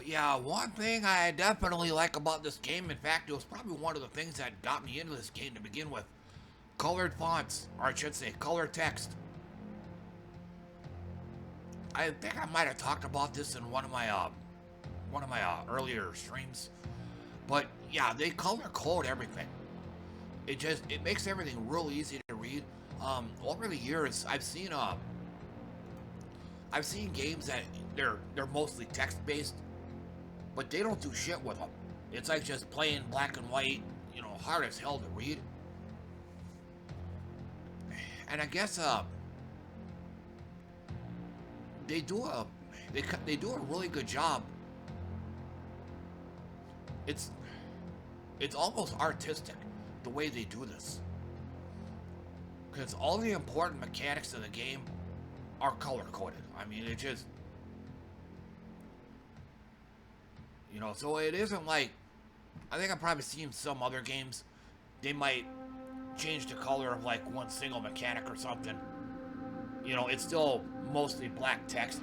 yeah, one thing I definitely like about this game, in fact, it was probably one of the things that got me into this game to begin with. Colored fonts, or I should say, colored text. I think I might have talked about this in one of my earlier streams, but yeah, they color code everything. It makes everything real easy to read. Over the years, I've seen games that they're mostly text based, but they don't do shit with them. It's like just plain black and white, hard as hell to read. And I guess they do a they do a really good job. It's it's almost artistic the way they do this, because all the important mechanics of the game are color coded. I mean, it just so it isn't like, I think I've probably seen some other games, they might change the color of like one single mechanic or something. It's still mostly black text,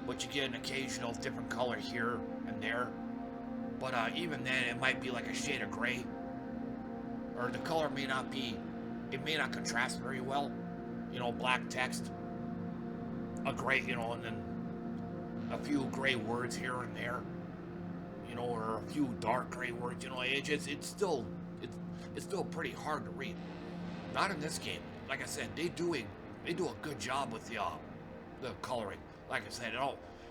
but you get an occasional different color here and there. But even then, it might be like a shade of gray, or the color it may not contrast very well. Black text, a gray, and then a few gray words here and there, or a few dark gray words. It's still pretty hard to read. Not in this game. Like I said, they do a good job with the coloring. Like I said,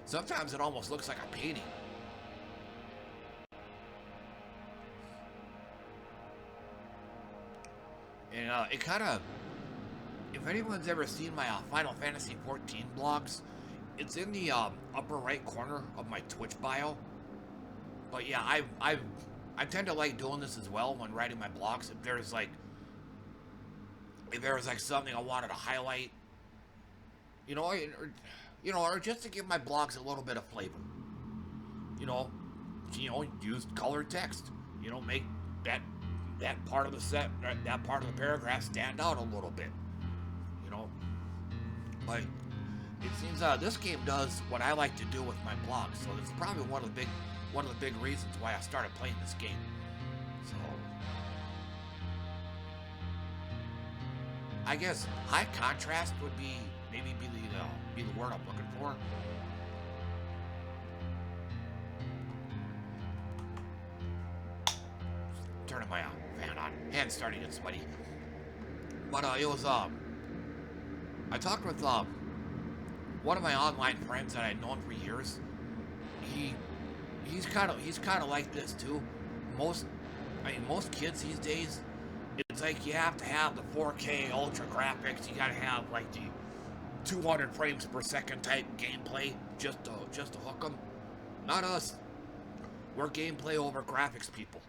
sometimes it almost looks like a painting. And it kind of, if anyone's ever seen my Final Fantasy 14 blogs, it's in the upper right corner of my Twitch bio. But yeah, I tend to like doing this as well when writing my blogs. If there was like something I wanted to highlight, or just to give my blogs a little bit of flavor, use colored text, make that part of that part of the paragraph stand out a little bit, but it seems this game does what I like to do with my blogs, so it's probably one of the big reasons why I started playing this game. So I guess high contrast would maybe be the word I'm looking for. Turning my fan on, hands starting to get sweaty. But it was I talked with one of my online friends that I'd known for years. He's kind of like this too. Most kids these days, it's like you have to have the 4K ultra graphics. You gotta have like the 200 frames per second type gameplay just to hook them. Not us. We're gameplay over graphics people.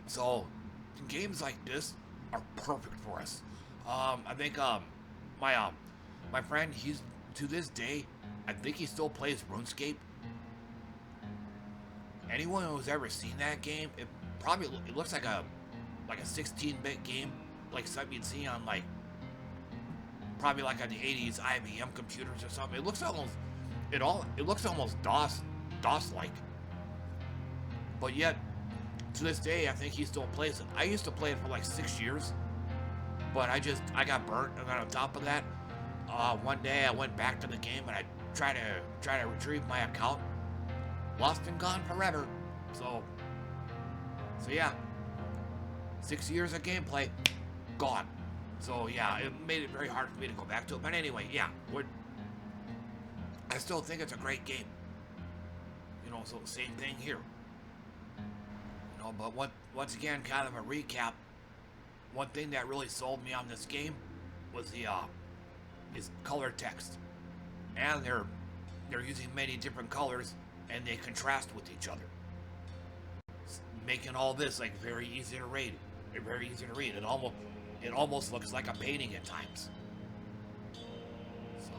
So games like this are perfect for us. I think my friend, he's, to this day, I think he still plays RuneScape. Anyone who's ever seen that game, it looks like a 16-bit game, like something you'd see on probably like on the 80s IBM computers or something. It looks almost DOS-like. But yet, to this day, I think he still plays it. I used to play it for like 6 years, but I got burnt. And then on top of that, one day I went back to the game and I tried to retrieve my account. Lost and gone forever. So yeah, 6 years of gameplay, gone. So yeah, it made it very hard for me to go back to it. But anyway, yeah, I still think it's a great game. So same thing here. But once again, kind of a recap. One thing that really sold me on this game was is color text, and they're using many different colors, and they contrast with each other, making all this like very easy to read. Very easy to read. It almost looks like a painting at times. So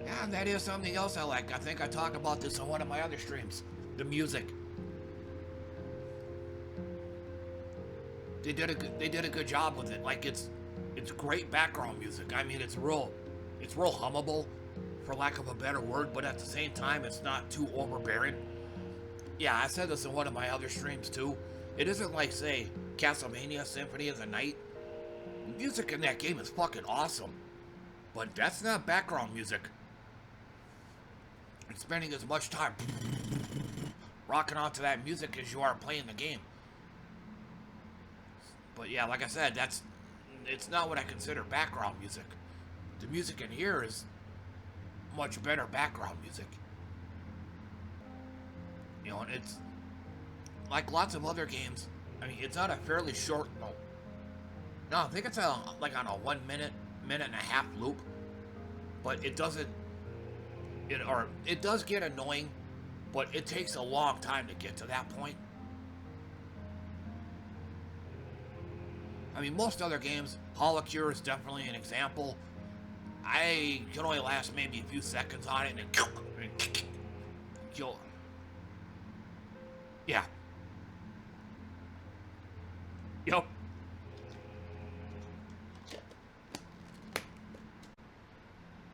yeah, and that is something else I like. I think I talked about this on one of my other streams. The music. They did a good job with it. Like it's great background music. I mean, it's real hummable for lack of a better word, but at the same time, it's not too overbearing. Yeah, I said this in one of my other streams too. It isn't like, say, Castlevania Symphony of the Night. The music in that game is fucking awesome. But that's not background music. And spending as much time rocking onto that music as you are playing the game. But yeah, like I said, it's not what I consider background music. The music in here is much better background music. You know, and it's like lots of other games. I mean, it's on a fairly short, no, I think it's like on a 1 minute, minute and a half loop. But it doesn't, it does get annoying, but it takes a long time to get to that point. I mean, most other games, Hall of Cure is definitely an example. I can only last maybe a few seconds on it and then kill. Yeah. Yep.